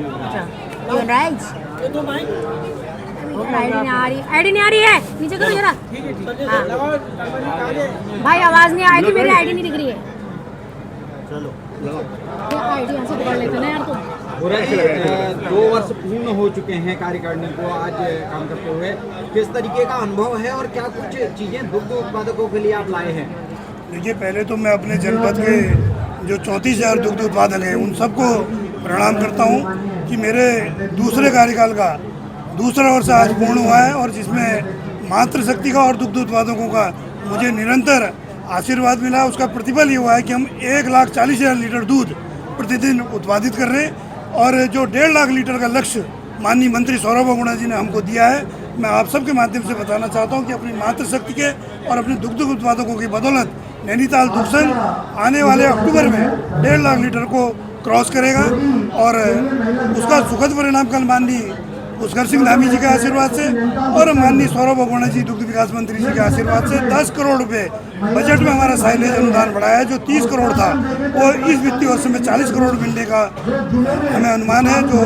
अच्छा ये rice ID नहीं आ रही, आईडी नहीं आ रही है, नीचे करो जरा। हाँ भाई आवाज नहीं आ रही, मेरी आईडी नहीं दिख रही है। चलो आईडी यहाँ से पकड़ लेते ना यार तुम। 2 वर्ष पूर्ण हो चुके हैं कार्यकारिणी को आज काम करते हुए, किस तरीके का अनुभव है और क्या कुछ चीजें दुग्ध उत्पादकों के लिए आप लाए हैं? देखिए, पहले तो मैं अपने जनपद के जो 34,000 दुग्ध उत्पादक हैं उन सबको प्रणाम करता हूं कि मेरे दूसरे कार्यकाल का दूसरा वर्ष आज पूर्ण हुआ है और जिसमें मातृशक्ति का और दुग्ध उत्पादकों का मुझे निरंतर आशीर्वाद मिला। उसका प्रतिफल ये हुआ है कि हम 1,40,000 लीटर दूध प्रतिदिन उत्पादित कर रहे हैं और जो 1.5 लाख लीटर का लक्ष्य माननीय मंत्री सौरभ बगुणा जी ने हमको दिया है, मैं आप सबके माध्यम से बताना चाहता हूं कि अपनी मातृशक्ति के और अपने दुग्ध उत्पादकों की बदौलत नैनीताल दूध संघ आने वाले अक्टूबर में 1.5 लाख लीटर को क्रॉस करेगा और उसका सुखद परिणाम कल माननीय पुष्कर सिंह धामी जी के आशीर्वाद से और माननीय सौरभ बगुणा जी दुग्ध विकास मंत्री जी के आशीर्वाद से 10 करोड़ रुपए बजट में हमारा साइलेज अनुदान बढ़ाया है। जो 30 करोड़ था वो इस वित्तीय वर्ष में 40 करोड़ मिलने का हमें अनुमान है, जो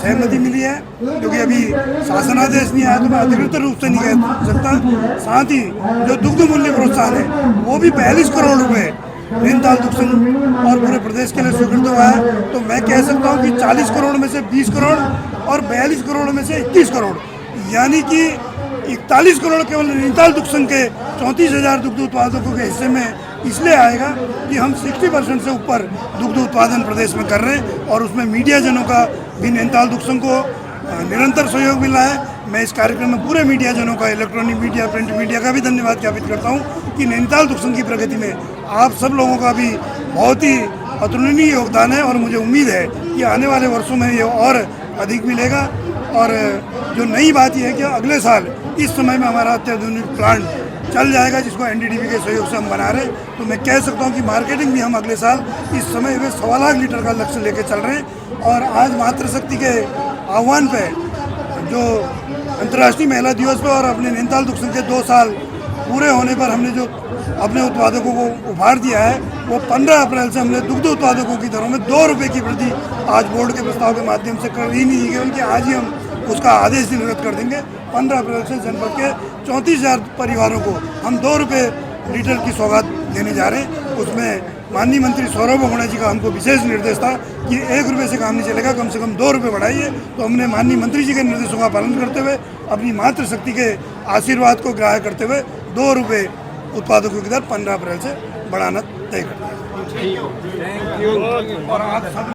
सहमति मिली है, क्योंकि अभी शासनादेश नहीं आया तो मैं अधिकृत रूप से नहीं कह सकता। साथ ही जो दुग्ध मूल्य प्रोत्साहन है वो भी 42 करोड़ रुपए नैनीताल दुग्ध संघ और पूरे प्रदेश के लिए स्वीकृत हुआ है। तो मैं कह सकता हूँ कि 40 करोड़ में से 20 करोड़ और 42 करोड़ में से 21 करोड़ यानी कि 41 करोड़ केवल नैनीताल दुग्ध संघ के 34,000 दुग्ध उत्पादकों के हिस्से में इसलिए आएगा कि हम 60% से ऊपर दुग्ध उत्पादन प्रदेश में कर रहे हैं और उसमें मीडिया जनों का भी नैनीताल दुग्ध संघ को निरंतर सहयोग मिला है। मैं इस कार्यक्रम में पूरे मीडिया जनों का, इलेक्ट्रॉनिक मीडिया, प्रिंट मीडिया का भी धन्यवाद ज्ञापित करता हूं कि नैनीताल दुग्ध संघ की प्रगति में आप सब लोगों का भी बहुत ही अतुलनीय योगदान है और मुझे उम्मीद है कि आने वाले वर्षों में ये और अधिक मिलेगा। और जो नई बात यह है कि अगले साल इस समय में हमारा अत्याधुनिक प्लांट चल जाएगा जिसको एनडीडीबी के सहयोग से हम बना रहे हैं। तो मैं कह सकता हूं कि मार्केटिंग भी हम अगले साल इस समय में 1.25 लाख लीटर का लक्ष्य लेके चल रहे हैं। और आज मातृशक्ति के आह्वान पे जो अंतर्राष्ट्रीय महिला दिवस पर और अपने नैनीताल दुग्ध संघ के 2 साल पूरे होने पर हमने जो अपने उत्पादकों को उपहार दिया है वो 15 अप्रैल से हमने दुग्ध उत्पादकों की दरों में 2 रुपये की वृद्धि आज बोर्ड के प्रस्ताव के माध्यम से कर ही नहीं है, बल्कि आज ही हम उसका आदेश निर्गत कर देंगे। 15 अप्रैल से जनपद के 34,000 परिवारों को हम 2 रुपये लीटर की सौगात देने जा रहे हैं। उसमें माननीय मंत्री सौरभ बगुणा जी का हमको विशेष निर्देश था कि 1 रुपये से काम नहीं चलेगा, कम से कम 2 रुपये बढ़ाइए। तो हमने माननीय मंत्री जी के निर्देशों का पालन करते हुए अपनी मातृशक्ति के आशीर्वाद को ग्राह्य करते हुए 2 रुपये उत्पादकों की दर 15 अप्रैल से बढ़ाना तय कर दिया।